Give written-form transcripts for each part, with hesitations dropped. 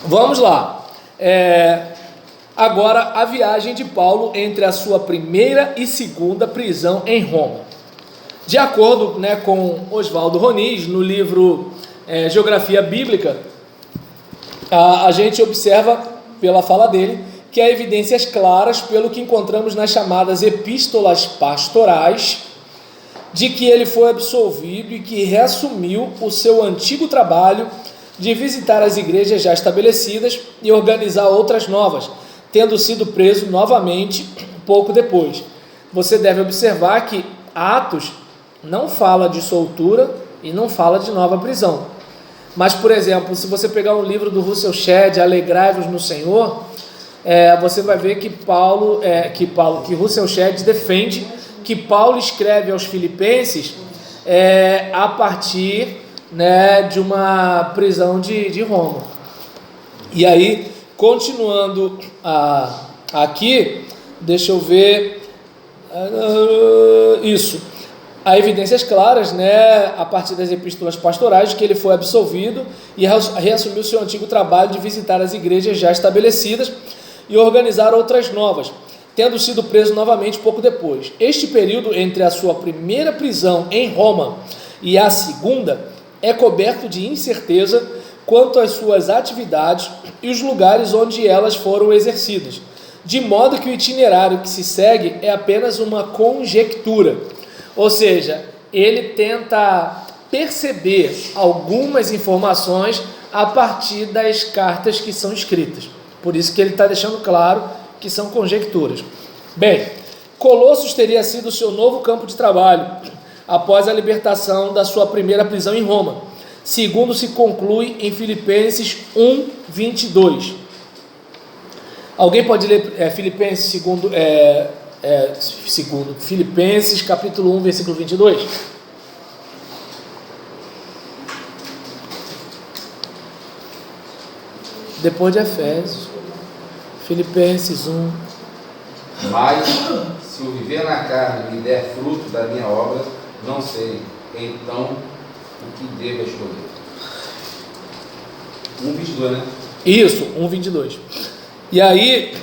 Vamos lá. Agora, a viagem de Paulo entre a sua primeira e segunda prisão em Roma. De acordo, com Oswaldo Roniz, no livro Geografia Bíblica, a gente observa, pela fala dele, que há evidências claras, pelo que encontramos nas chamadas epístolas pastorais, de que ele foi absolvido e que reassumiu o seu antigo trabalho de visitar as igrejas já estabelecidas e organizar outras novas, tendo sido preso novamente pouco depois. Você deve observar que Atos não fala de soltura e não fala de nova prisão. Mas, por exemplo, se você pegar um livro do Russell Shedd, Alegrai-vos no Senhor, você vai ver que Russell Shedd defende que Paulo escreve aos Filipenses a partir de uma prisão de Roma. E aí, continuando aqui, deixa eu ver, isso, há evidências claras, a partir das epístolas pastorais, de que ele foi absolvido e reassumiu seu antigo trabalho de visitar as igrejas já estabelecidas e organizar outras novas, tendo sido preso novamente pouco depois. Este período entre a sua primeira prisão em Roma e a segunda é coberto de incerteza quanto às suas atividades e os lugares onde elas foram exercidas, de modo que o itinerário que se segue é apenas uma conjectura. Ou seja, ele tenta perceber algumas informações a partir das cartas que são escritas. Por isso que ele está deixando claro que são conjecturas. Bem, Colossos teria sido o seu novo campo de trabalho após a libertação da sua primeira prisão em Roma, segundo se conclui em Filipenses 1:22. Alguém pode ler Filipenses Filipenses capítulo 1, versículo 22? Depois de Efésios, Filipenses 1. Mas, se o viver na carne me der fruto da minha obra, não sei, então, o que devo escolher. 1:22, né? Isso, 1:22. E aí,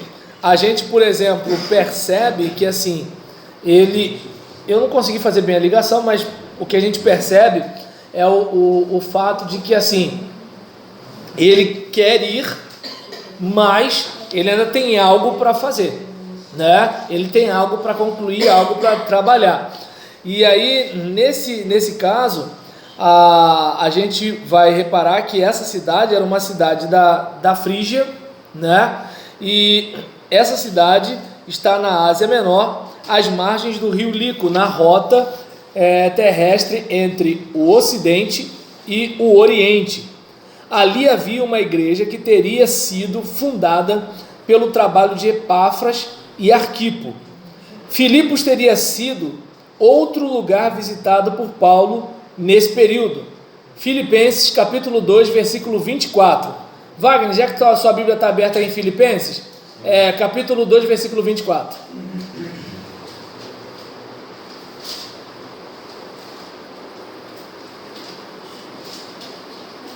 a gente, por exemplo, percebe que assim, eu não consegui fazer bem a ligação, mas o que a gente percebe é o fato de que assim, ele quer ir, mas ele ainda tem algo para fazer, ele tem algo para concluir, algo para trabalhar. E aí, nesse caso, a gente vai reparar que essa cidade era uma cidade da Frígia, e essa cidade está na Ásia Menor, às margens do rio Lico, na rota terrestre entre o Ocidente e o Oriente. Ali havia uma igreja que teria sido fundada pelo trabalho de Epáfras e Arquipo. Filipos teria sido outro lugar visitado por Paulo nesse período. Filipenses capítulo 2, versículo 24. Wagner, já que a sua Bíblia está aberta em Filipenses, capítulo 2, versículo 24.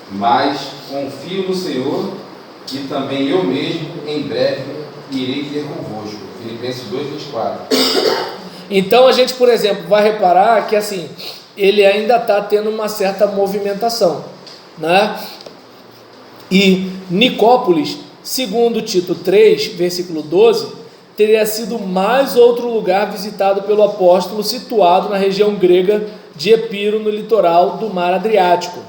Mas confio no Senhor, que também eu mesmo, em breve, irei ter convosco. Filipenses 2:24. Então a gente, por exemplo, vai reparar que assim, ele ainda está tendo uma certa movimentação, E Nicópolis, segundo Tito 3, versículo 12, teria sido mais outro lugar visitado pelo apóstolo, situado na região grega de Epiro, no litoral do mar Adriático.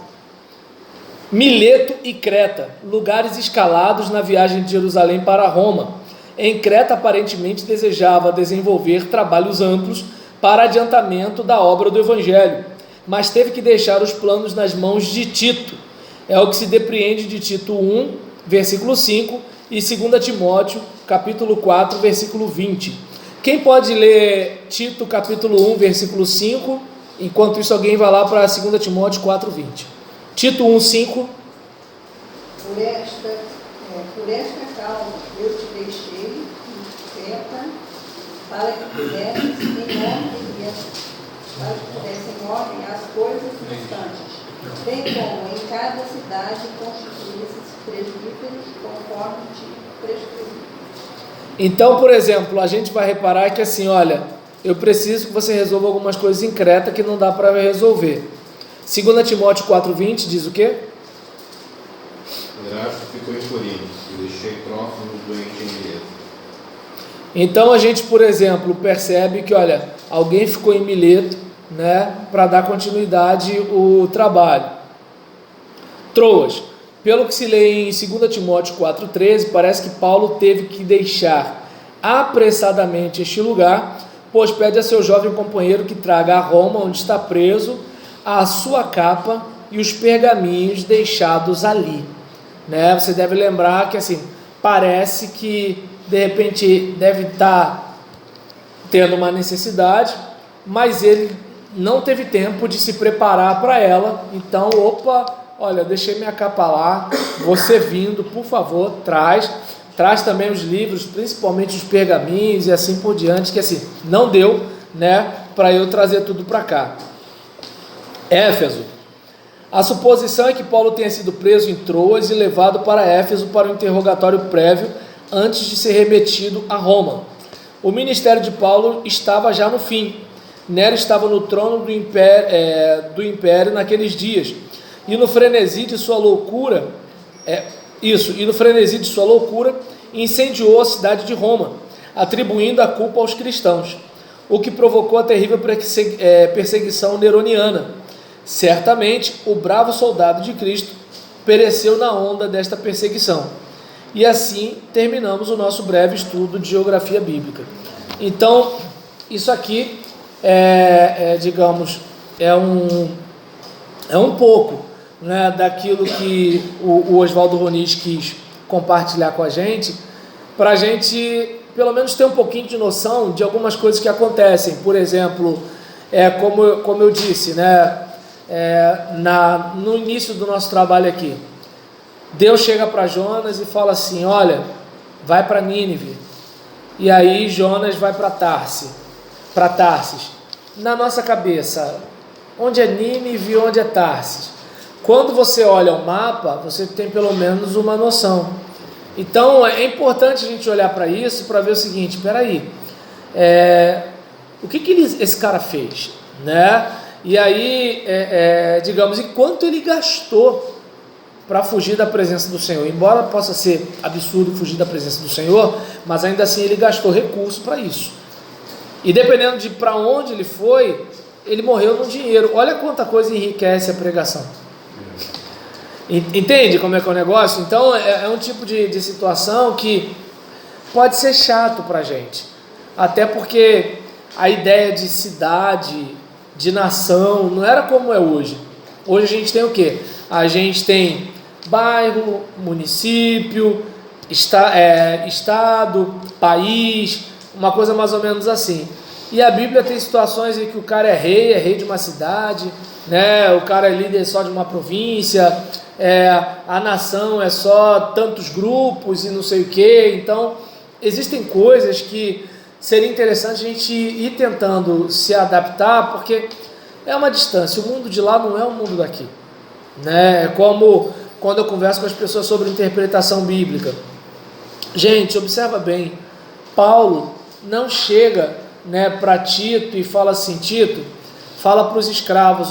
Mileto e Creta, lugares escalados na viagem de Jerusalém para Roma. Em Creta, aparentemente desejava desenvolver trabalhos amplos para adiantamento da obra do Evangelho, mas teve que deixar os planos nas mãos de Tito. É o que se depreende de Tito 1, versículo 5, e 2 Timóteo, capítulo 4, versículo 20. Quem pode ler Tito, capítulo 1, versículo 5? Enquanto isso, alguém vai lá para 2 Timóteo 4, 20. Tito 1, 5. Por esta causa eu te deixei em Creta, para que pudesses em ordem as coisas restantes, bem como em cada cidade constituísse presbíteros presbíteros, conforme te prescrevi. Então, por exemplo, a gente vai reparar que assim, olha, eu preciso que você resolva algumas coisas em Creta que não dá para resolver. 2 Timóteo 4,20 diz o quê? Erasto ficou em Corinto e deixei Trófimo doente em Mileto. Então a gente, por exemplo, percebe que, olha, alguém ficou em Mileto, né, para dar continuidade ao trabalho. Troas. Pelo que se lê em 2 Timóteo 4,13, parece que Paulo teve que deixar apressadamente este lugar, pois pede a seu jovem companheiro que traga a Roma, onde está preso, a sua capa e os pergaminhos deixados ali. Né? Você deve lembrar que assim, parece que de repente deve estar tendo uma necessidade, mas ele não teve tempo de se preparar para ela. Então, olha, deixei minha capa lá, você vindo, por favor, traz também os livros, principalmente os pergaminhos e assim por diante, que assim, não deu, né, para eu trazer tudo para cá. Éfeso. A suposição é que Paulo tenha sido preso em Troas e levado para Éfeso para um interrogatório prévio antes de ser remetido a Roma. O ministério de Paulo estava já no fim. Nero estava no trono do império naqueles dias. E no frenesi de sua loucura, incendiou a cidade de Roma, atribuindo a culpa aos cristãos, o que provocou a terrível perseguição neroniana. Certamente, o bravo soldado de Cristo pereceu na onda desta perseguição. E assim terminamos o nosso breve estudo de geografia bíblica. Então, isso aqui digamos, é um pouco, né, daquilo que o Oswaldo Roniz quis compartilhar com a gente, para a gente pelo menos ter um pouquinho de noção de algumas coisas que acontecem. Por exemplo, como eu disse, né, no início do nosso trabalho aqui, Deus chega para Jonas e fala assim: olha, vai para Nínive. E aí Jonas vai para Tarsis. Na nossa cabeça, onde é Nínive e onde é Tarsis? Quando você olha o mapa, você tem pelo menos uma noção. Então é importante a gente olhar para isso, para ver o seguinte: espera aí, o que esse cara fez, né? E aí, digamos, e quanto ele gastou para fugir da presença do Senhor? Embora possa ser absurdo fugir da presença do Senhor, mas ainda assim ele gastou recurso para isso. E dependendo de para onde ele foi, ele morreu no dinheiro. Olha quanta coisa enriquece a pregação. Entende como é que é o negócio? Então é um tipo de situação que pode ser chato para a gente. Até porque a ideia de cidade, de nação, não era como é hoje. Hoje a gente tem o quê? A gente tem bairro, município, estado, país, uma coisa mais ou menos assim. E a Bíblia tem situações em que o cara é rei de uma cidade, né? O cara é líder só de uma província, a nação é só tantos grupos e não sei o que. Então existem coisas que seria interessante a gente ir tentando se adaptar, porque é uma distância. O mundo de lá não é o mundo daqui, né? É como quando eu converso com as pessoas sobre interpretação bíblica. Gente, observa bem, Paulo não chega, né, para Tito e fala assim: Tito, fala para os escravos,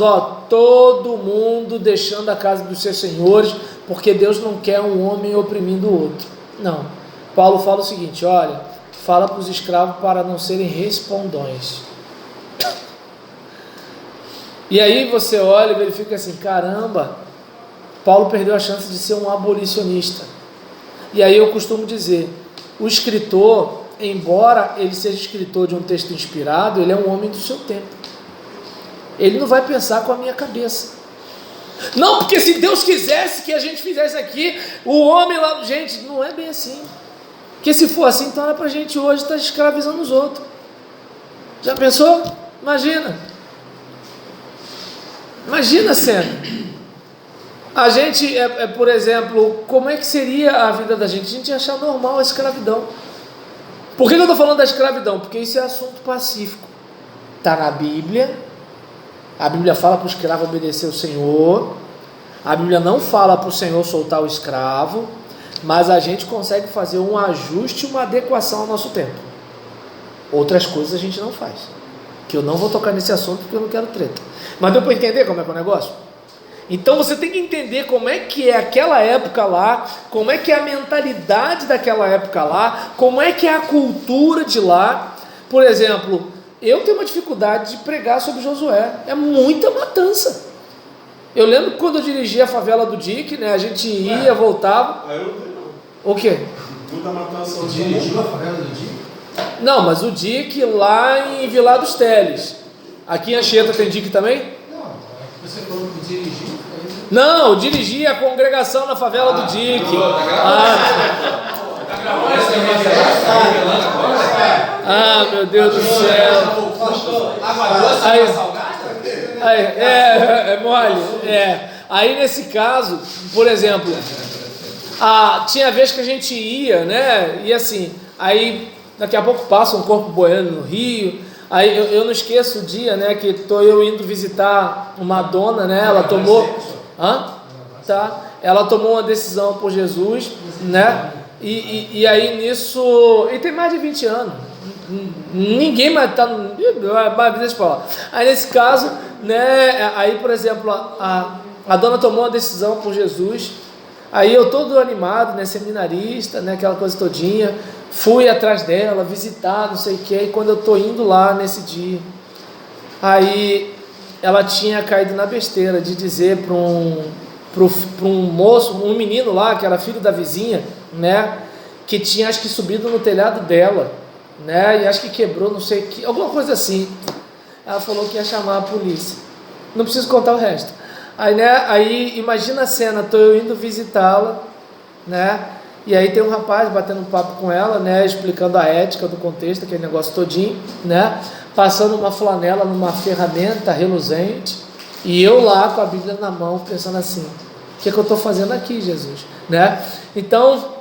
todo mundo deixando a casa dos seus senhores, porque Deus não quer um homem oprimindo o outro. Não, Paulo fala o seguinte: olha, fala para os escravos para não serem respondões. E aí você olha e verifica assim: caramba, Paulo perdeu a chance de ser um abolicionista. E aí eu costumo dizer, o escritor, embora ele seja escritor de um texto inspirado, ele é um homem do seu tempo. Ele não vai pensar com a minha cabeça. Não, porque se Deus quisesse que a gente fizesse aqui, o homem lá... Gente, não é bem assim. Porque se for assim, então era para a gente hoje estar escravizando os outros. Já pensou? Imagina a cena. A gente, por exemplo, como é que seria a vida da gente? A gente ia achar normal a escravidão. Por que eu estou falando da escravidão? Porque isso é assunto pacífico. Está na Bíblia. A Bíblia fala para o escravo obedecer o Senhor. A Bíblia não fala para o Senhor soltar o escravo. Mas a gente consegue fazer um ajuste, uma adequação ao nosso tempo. Outras coisas a gente não faz. Que eu não vou tocar nesse assunto porque eu não quero treta. Mas deu para entender como é que é o negócio? Então você tem que entender como é que é aquela época lá, como é que é a mentalidade daquela época lá, como é que é a cultura de lá. Por exemplo, eu tenho uma dificuldade de pregar sobre Josué, é muita matança. Eu lembro que quando eu dirigia a favela do Dique, né, a gente ia, voltava. Aí eu não tenho O quê? muita matança. Você dirigiu a favela do Dique? Não, mas o Dique lá em Vilar dos Teles. Aqui em Anchieta tem Dique também? Não, você falou que dirigiu. Não, eu dirigi a congregação na favela do Dique. Meu Deus do céu. Aí, é mole. Aí nesse caso, por exemplo, tinha vez que a gente ia, né? E assim, aí daqui a pouco passa um corpo boiando no rio. Aí eu não esqueço o dia, né? Que tô eu indo visitar uma dona, né? Ela tomou. Tá. Ela tomou uma decisão por Jesus, né? E aí nisso. E tem mais de 20 anos. Ninguém mais tá. Deixa pra lá. Aí nesse caso, né? Aí, por exemplo, a dona tomou uma decisão por Jesus. Aí eu todo animado, né? Seminarista, né? Aquela coisa todinha. Fui atrás dela, visitar, não sei o que. E quando eu tô indo lá nesse dia, aí ela tinha caído na besteira de dizer para um moço, um menino lá, que era filho da vizinha, né, que tinha acho que subido no telhado dela, né, e acho que quebrou, não sei o que, alguma coisa assim. Ela falou que ia chamar a polícia. Não preciso contar o resto. Aí, né, aí imagina a cena, tô eu indo visitá-la, né, e aí tem um rapaz batendo um papo com ela, né, explicando a ética do contexto, aquele negócio todinho, né, passando uma flanela numa ferramenta reluzente, e eu lá com a Bíblia na mão, pensando assim, o que é que eu estou fazendo aqui, Jesus? Né? Então,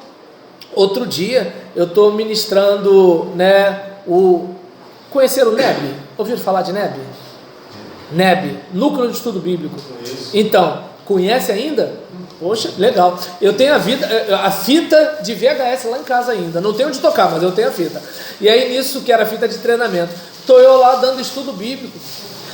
outro dia, eu estou ministrando, né, conheceram o NEB? Ouviram falar de NEB? NEB, Núcleo de Estudo Bíblico. Então, conhece ainda? Poxa, legal. Eu tenho a fita de VHS lá em casa ainda. Não tenho onde tocar, mas eu tenho a fita. E aí nisso, que era a fita de treinamento, estou eu lá dando estudo bíblico.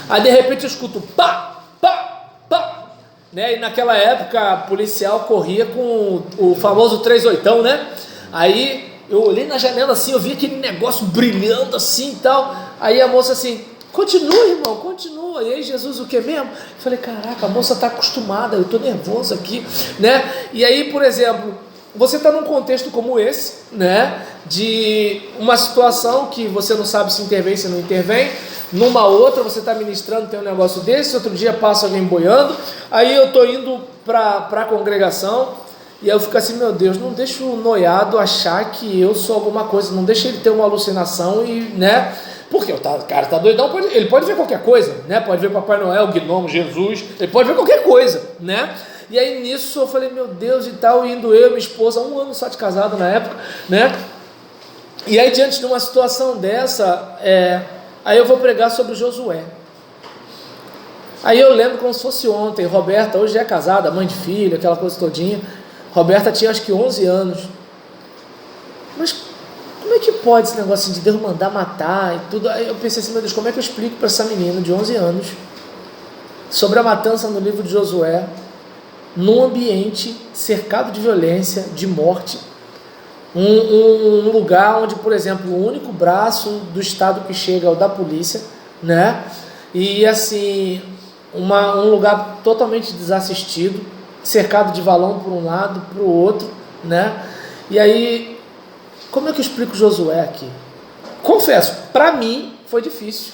Aí de repente eu escuto pá, pá, pá. Né? E naquela época, policial corria com o famoso 38, né? Aí eu olhei na janela assim, eu vi aquele negócio brilhando assim e tal. Aí a moça assim, continua, irmão, continua. E aí Jesus, o que mesmo? Eu falei, caraca, a moça está acostumada, eu estou nervoso aqui, né? E aí, por exemplo, você está num contexto como esse, né? De uma situação que você não sabe se intervém, se não intervém. Numa outra, você está ministrando, tem um negócio desse, outro dia passa alguém boiando. Aí eu estou indo para a congregação e eu fico assim, meu Deus, não deixa o noiado achar que eu sou alguma coisa, não deixa ele ter uma alucinação e, né? Porque o cara tá doidão, ele pode ver qualquer coisa, né? Pode ver Papai Noel, Gnomo, Jesus, ele pode ver qualquer coisa, né? E aí nisso eu falei, meu Deus, e tal, indo eu e minha esposa, 1 ano só de casado na época, né? E aí diante de uma situação dessa, aí eu vou pregar sobre Josué. Aí eu lembro como se fosse ontem, Roberta hoje é casada, mãe de filho, aquela coisa todinha. Roberta tinha acho que 11 anos. Mas como é que pode esse negócio de Deus mandar matar e tudo? Aí eu pensei assim, meu Deus, como é que eu explico para essa menina de 11 anos sobre a matança no livro de Josué, num ambiente cercado de violência, de morte, um lugar onde, por exemplo, o único braço do Estado que chega é o da polícia, né? E assim, um lugar totalmente desassistido, cercado de valão por um lado, para o outro, né? E aí, como é que eu explico Josué aqui? Confesso, para mim foi difícil.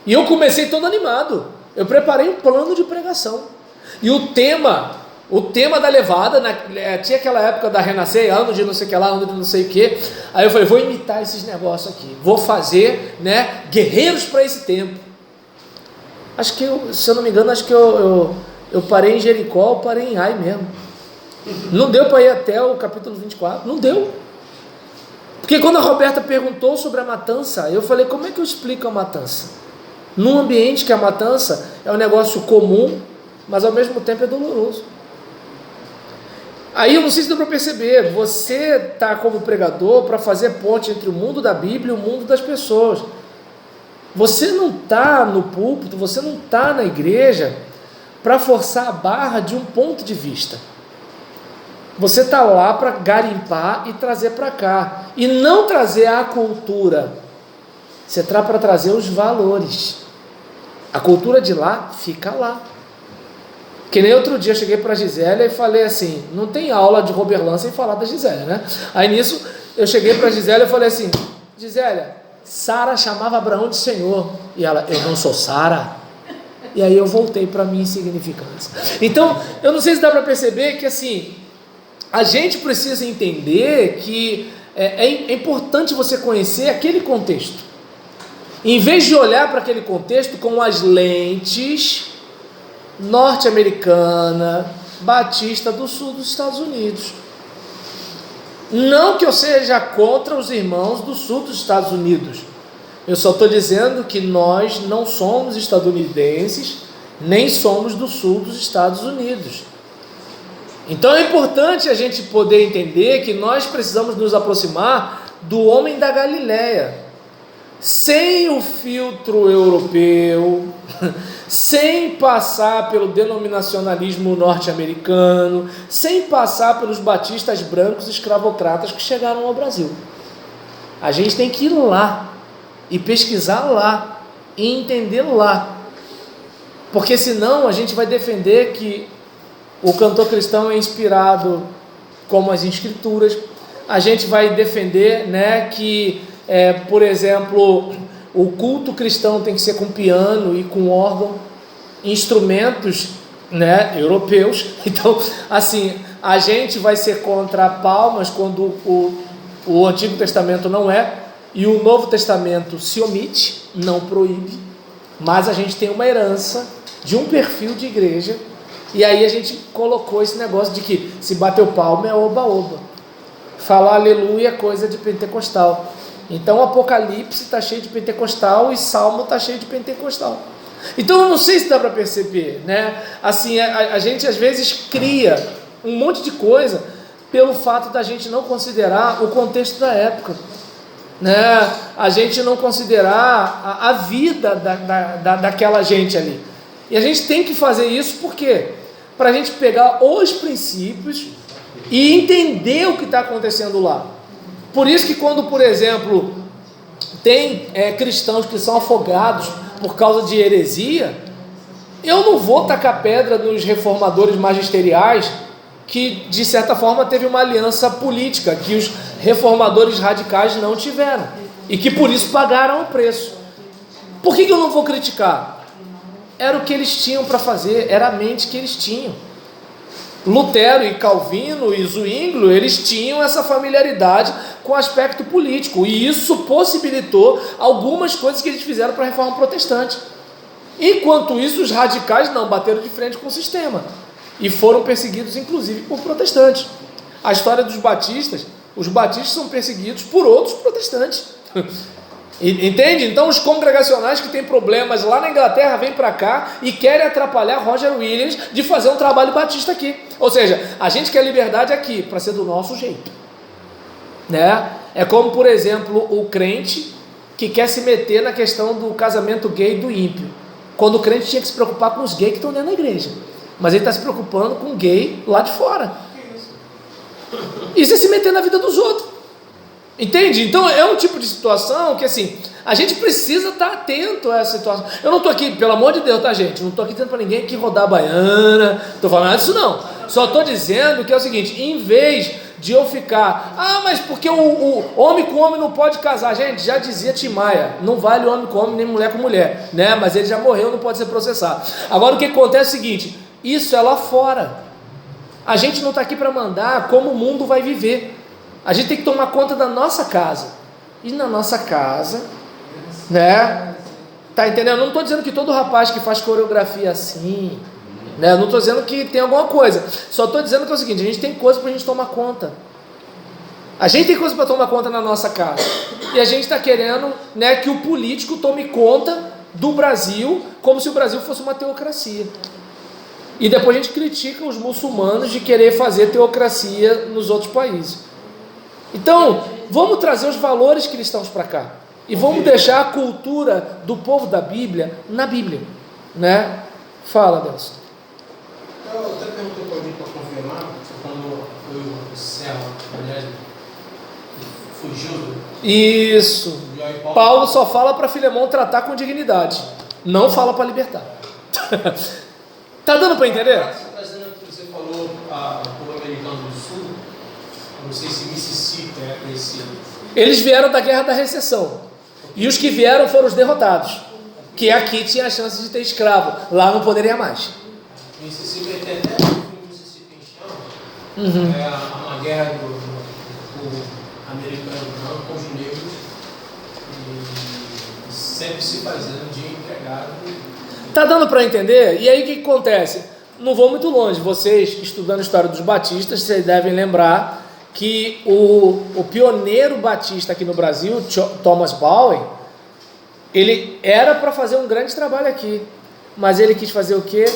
E eu comecei todo animado. Eu preparei um plano de pregação. E o tema da levada, tinha aquela época da Renascer, ano de não sei o que lá, ano de não sei o que. Aí eu falei, vou imitar esses negócios aqui. Vou fazer, né, guerreiros para esse tempo. Acho que, se eu não me engano, acho que eu parei em Jericó, eu parei em Ai mesmo. Não deu para ir até o capítulo 24, não deu. Porque quando a Roberta perguntou sobre a matança, eu falei, como é que eu explico a matança? Num ambiente que a matança é um negócio comum, mas ao mesmo tempo é doloroso. Aí eu não sei se deu para perceber, você está como pregador para fazer ponte entre o mundo da Bíblia e o mundo das pessoas. Você não está no púlpito, você não está na igreja para forçar a barra de um ponto de vista. Você está lá para garimpar e trazer para cá. E não trazer a cultura. Você está para trazer os valores. A cultura de lá fica lá. Que nem outro dia eu cheguei para a Gisélia e falei assim, não tem aula de Roberlan sem falar da Gisélia, né? Aí nisso eu cheguei para a Gisélia e falei assim, Gisélia, Sara chamava Abraão de Senhor. E ela, eu não sou Sara. E aí eu voltei para a minha insignificância. Então, eu não sei se dá para perceber que assim, a gente precisa entender que é importante você conhecer aquele contexto. Em vez de olhar para aquele contexto com as lentes norte-americana, batista do sul dos Estados Unidos. Não que eu seja contra os irmãos do sul dos Estados Unidos. Eu só estou dizendo que nós não somos estadunidenses, nem somos do sul dos Estados Unidos. Então é importante a gente poder entender que nós precisamos nos aproximar do homem da Galileia, sem o filtro europeu, sem passar pelo denominacionalismo norte-americano, sem passar pelos batistas brancos escravocratas que chegaram ao Brasil. A gente tem que ir lá e pesquisar lá e entender lá, porque senão a gente vai defender que o cantor cristão é inspirado como as escrituras, a gente vai defender, né, que por exemplo, o culto cristão tem que ser com piano e com órgão, instrumentos, né, europeus. Então, assim, a gente vai ser contra palmas quando o Antigo Testamento não é, e o Novo Testamento se omite, não proíbe, mas a gente tem uma herança de um perfil de igreja, e aí a gente colocou esse negócio de que se bateu palma é oba-oba, falar aleluia é coisa de pentecostal. Então o Apocalipse está cheio de pentecostal e Salmo está cheio de pentecostal. Então eu não sei se dá para perceber, né? Assim, a gente às vezes cria um monte de coisa pelo fato da gente não considerar o contexto da época, né? A gente não considerar a vida daquela gente ali. E a gente tem que fazer isso por quê? Para a gente pegar os princípios e entender o que está acontecendo lá. Por isso que quando, por exemplo, tem cristãos que são afogados por causa de heresia, eu não vou tacar pedra nos reformadores magisteriais que, de certa forma, teve uma aliança política que os reformadores radicais não tiveram e que por isso pagaram o preço. Por que eu não vou criticar? Era o que eles tinham para fazer, era a mente que eles tinham. Lutero e Calvino e Zwinglio, eles tinham essa familiaridade com o aspecto político, e isso possibilitou algumas coisas que eles fizeram para a reforma protestante. Enquanto isso, os radicais não bateram de frente com o sistema e foram perseguidos inclusive por protestantes. A história dos batistas, os batistas são perseguidos por outros protestantes. Entende? Então os congregacionais que têm problemas lá na Inglaterra vêm para cá e querem atrapalhar Roger Williams de fazer um trabalho batista aqui. Ou seja, a gente quer liberdade aqui para ser do nosso jeito, né? É como, por exemplo, o crente que quer se meter na questão do casamento gay do ímpio, quando o crente tinha que se preocupar com os gays que estão dentro da igreja, mas ele está se preocupando com o gay lá de fora. Isso é se meter na vida dos outros. Entende? Então é um tipo de situação que assim, a gente precisa estar atento a essa situação. Eu não estou aqui, pelo amor de Deus, tá, gente? Não estou aqui dizendo para ninguém que rodar a baiana, estou falando disso não. Só estou dizendo que é o seguinte, em vez de eu ficar, mas porque o homem com homem não pode casar, gente, já dizia Tim Maia, não vale homem com homem nem mulher com mulher, né? Mas ele já morreu, não pode ser processado. Agora o que acontece é o seguinte, isso é lá fora. A gente não está aqui para mandar como o mundo vai viver. A gente tem que tomar conta da nossa casa. E na nossa casa, né? Tá entendendo? Eu não estou dizendo que todo rapaz que faz coreografia assim, né? Eu não estou dizendo que tem alguma coisa. Só estou dizendo que é o seguinte, a gente tem coisa para a gente tomar conta. A gente tem coisa para tomar conta na nossa casa. E a gente está querendo, né, que o político tome conta do Brasil como se o Brasil fosse uma teocracia. E depois a gente critica os muçulmanos de querer fazer teocracia nos outros países. Então, vamos trazer os valores cristãos para cá. E vamos deixar a cultura do povo da Bíblia na Bíblia, né? Fala, Nelson. Eu até perguntei para alguém para confirmar, quando foi o Serra, aliás, fugiu. Isso. Paulo só fala para Filemão tratar com dignidade, não fala para libertar. Tá dando para entender? Você falou o povo americano do Sul, não sei se Mississippi é esse. Eles vieram da Guerra da Recessão. E os que vieram foram os derrotados. Que aqui tinha a chance de ter escravo. Lá não poderia mais. Mississippi tem até o Mississippi em chama. É uma guerra do americano branco com os negros. E sempre se fazendo de empregado. Tá dando para entender? E aí o que acontece? Não vou muito longe. Vocês, estudando a história dos batistas, vocês devem lembrar que o pioneiro batista aqui no Brasil, Thomas Bowen, ele era para fazer um grande trabalho aqui, mas ele quis fazer o quê?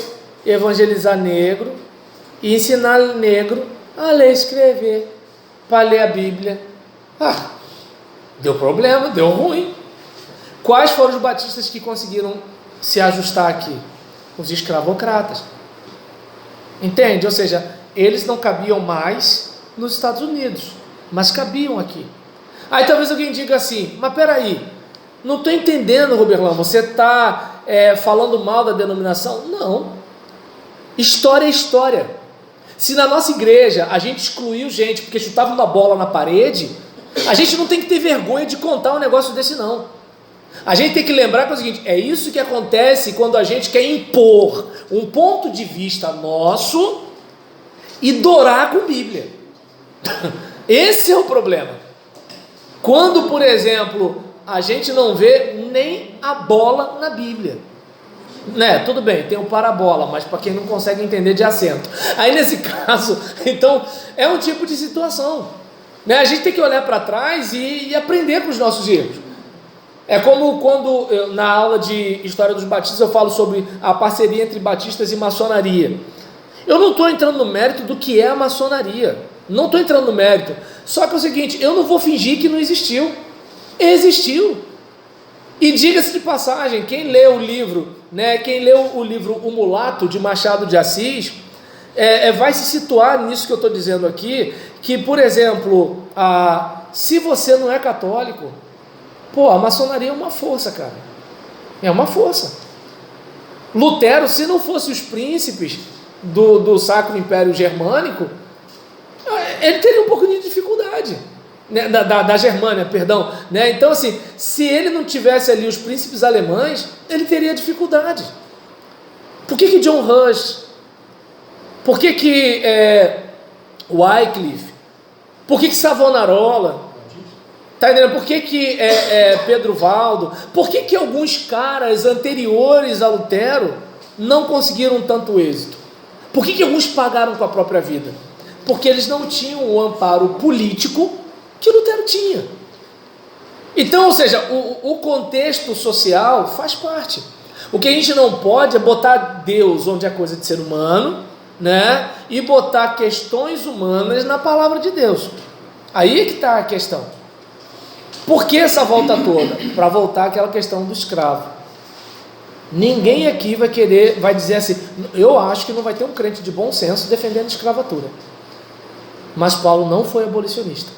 Evangelizar negro e ensinar negro a ler e escrever, para ler a Bíblia. Deu problema, deu ruim. Quais foram os batistas que conseguiram se ajustar aqui? Os escravocratas. Entende? Ou seja, eles não cabiam mais nos Estados Unidos, mas cabiam aqui. Aí talvez alguém diga assim, mas peraí, não estou entendendo, Roberlão, você está falando mal da denominação? Não. História é história. Se na nossa igreja a gente excluiu gente porque chutava uma bola na parede, a gente não tem que ter vergonha de contar um negócio desse não. A gente tem que lembrar que é o seguinte, é isso que acontece quando a gente quer impor um ponto de vista nosso e dourar com Bíblia. Esse é o problema. Quando, por exemplo, a gente não vê nem a bola na Bíblia, né? Tudo bem, tem o parabola, mas para quem não consegue entender de acento. Aí nesse caso, então, é um tipo de situação, né? A gente tem que olhar para trás e aprender com os nossos erros. É como quando na aula de História dos Batistas eu falo sobre a parceria entre batistas e maçonaria. Eu não estou entrando no mérito do que é a maçonaria. Não estou entrando no mérito. Só que é o seguinte, eu não vou fingir que não existiu. Existiu. E diga-se de passagem, quem lê o livro, né, quem leu o livro O Mulato, de Machado de Assis, vai se situar nisso que eu estou dizendo aqui, que, por exemplo, se você não é católico, a maçonaria é uma força, cara. É uma força. Lutero, se não fosse os príncipes do Sacro Império Germânico, ele teria um pouco de dificuldade, né? da Germânia, perdão, né? Então assim, se ele não tivesse ali os príncipes alemães, ele teria dificuldade. Por que John Huss? Por que Wycliffe? Por que Savonarola? Tá entendendo? Por que Pedro Valdo? Por que alguns caras anteriores a Lutero não conseguiram tanto êxito? Por que alguns pagaram com a própria vida? Porque eles não tinham o amparo político que Lutero tinha. Então, ou seja, o contexto social faz parte. O que a gente não pode é botar Deus onde é coisa de ser humano, né? E botar questões humanas na palavra de Deus. Aí é que está a questão. Por que essa volta toda? Para voltar àquela questão do escravo. Ninguém aqui vai dizer assim, eu acho que não vai ter um crente de bom senso defendendo a escravatura. Mas Paulo não foi abolicionista.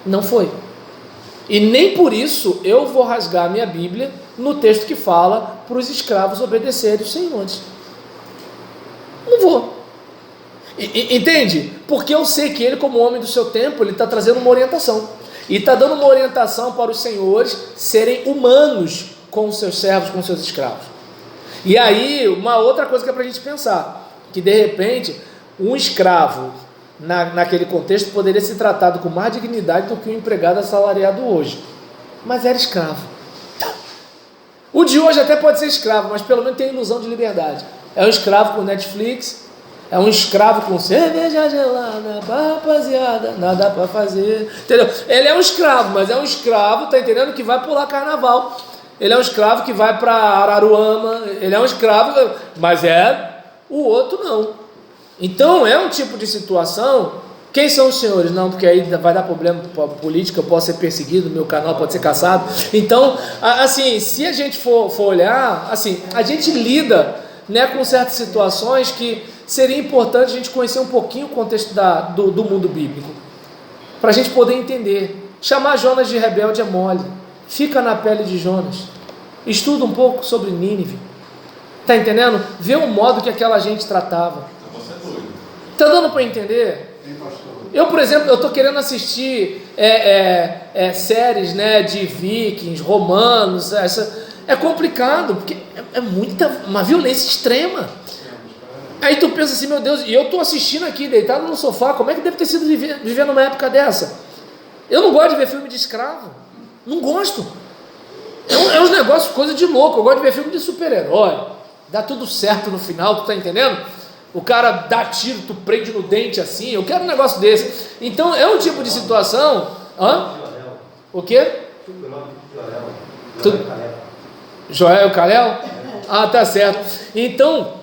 Não foi. E nem por isso eu vou rasgar a minha Bíblia no texto que fala para os escravos obedecerem os senhores. Não vou. Entende? Porque eu sei que ele, como homem do seu tempo, ele está trazendo uma orientação. E está dando uma orientação para os senhores serem humanos com os seus servos, com os seus escravos. E aí, uma outra coisa que é para a gente pensar, que de repente, um escravo, naquele contexto, poderia ser tratado com mais dignidade do que um empregado assalariado hoje. Mas era escravo. O de hoje até pode ser escravo, mas pelo menos tem ilusão de liberdade. É um escravo com Netflix, é um escravo com cerveja gelada, rapaziada, nada para fazer, entendeu? Ele é um escravo, mas é um escravo, tá entendendo, que vai pular carnaval. Ele é um escravo que vai para Araruama, ele é um escravo, mas o outro não. Então é um tipo de situação. Quem são os senhores? Não, porque aí vai dar problema político, eu posso ser perseguido, meu canal pode ser caçado. Então, assim, se a gente for olhar, assim, a gente lida, né, com certas situações que seria importante a gente conhecer um pouquinho o contexto do mundo bíblico, para a gente poder entender. Chamar Jonas de rebelde é mole. Fica na pele de Jonas. Estuda um pouco sobre Nínive. Tá entendendo? Vê o modo que aquela gente tratava. Tá dando para entender? Eu, por exemplo, eu estou querendo assistir séries, né, de vikings, romanos. É complicado, porque é uma violência extrema. Aí tu pensa assim, meu Deus, e eu estou assistindo aqui, deitado no sofá, como é que deve ter sido viver numa época dessa? Eu não gosto de ver filme de escravo. Não gosto. É uns negócios, coisa de louco. Eu gosto de ver filme de super-herói. Dá tudo certo no final, tu tá entendendo? O cara dá tiro, tu prende no dente assim. Eu quero um negócio desse. Então é um tipo de situação. Hã? O quê? Joel e Calel? Ah, tá certo. Então,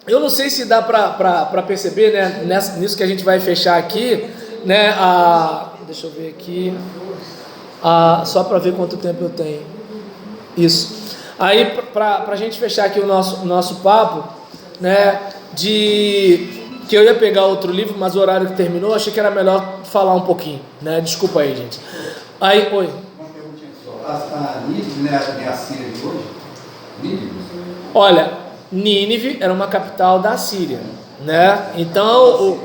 eu não sei se dá para perceber, né? Nisso que a gente vai fechar aqui, né? Deixa eu ver aqui. Só para ver quanto tempo eu tenho. Isso. Aí, para a gente fechar aqui o nosso papo, né? Que eu ia pegar outro livro, mas o horário que terminou, achei que era melhor falar um pouquinho, né? Desculpa aí, gente. Aí, oi. Uma perguntinha só. A Nínive, né, é a Síria de hoje? Nínive. Olha, Nínive era uma capital da Síria, né? Então,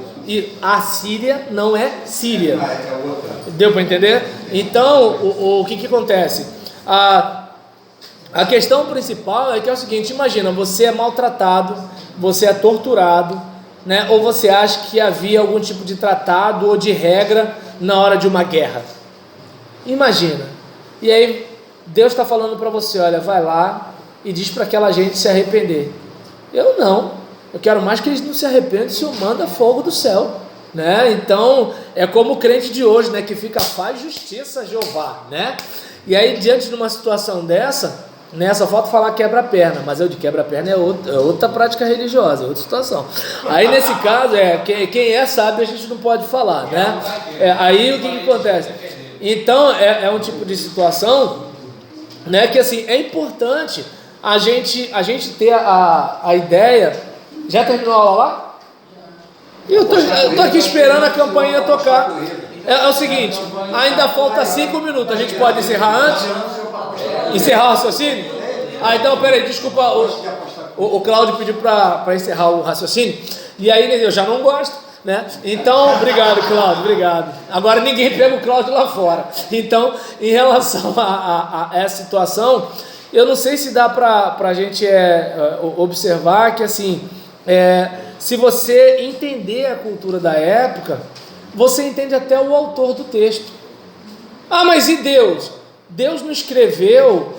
a Síria não é Síria. É outra. Deu para entender? Então, o que acontece? A questão principal é que é o seguinte: imagina, você é maltratado, você é torturado, né? Ou você acha que havia algum tipo de tratado ou de regra na hora de uma guerra. Imagina. E aí Deus está falando para você: olha, vai lá e diz para aquela gente se arrepender. Eu não. Eu quero mais que eles não se arrependam se eu manda fogo do céu, né? Então é como o crente de hoje, né? Que fica: faz justiça, Jeová, né? E aí, diante de uma situação dessa, né, só falta falar quebra-perna, mas eu de quebra-perna é outra prática religiosa, é outra situação. Aí nesse caso, quem sabe a gente não pode falar, né? Aí o que acontece? Então é um tipo de situação, né, que assim, é importante a gente ter a ideia. Já terminou a aula lá? Eu tô aqui esperando a campainha tocar. É o seguinte, ainda falta 5 minutos, a gente pode encerrar antes? Encerrar o raciocínio? Então, peraí, desculpa, o Cláudio pediu para encerrar o raciocínio, e aí eu já não gosto, né? Então, obrigado, Cláudio, obrigado. Agora ninguém pega o Cláudio lá fora. Então, em relação a essa situação, eu não sei se dá para a gente observar que, assim, se você entender a cultura da época, você entende até o autor do texto. Mas e Deus? Deus não escreveu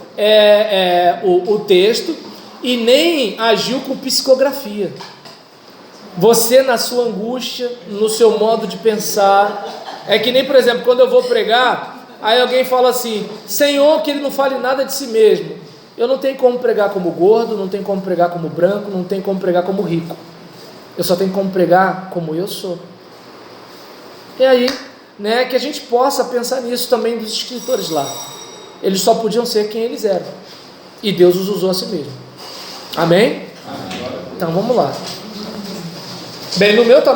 o texto e nem agiu com psicografia. Você, na sua angústia, no seu modo de pensar, é que nem, por exemplo, quando eu vou pregar, aí alguém fala assim: Senhor, que ele não fale nada de si mesmo. Eu não tenho como pregar como gordo, não tenho como pregar como branco, não tenho como pregar como rico. Eu só tenho como pregar como eu sou. E aí, né, que a gente possa pensar nisso também dos escritores lá. Eles só podiam ser quem eles eram. E Deus os usou a si mesmo. Amém? Então vamos lá. Bem, no meu tá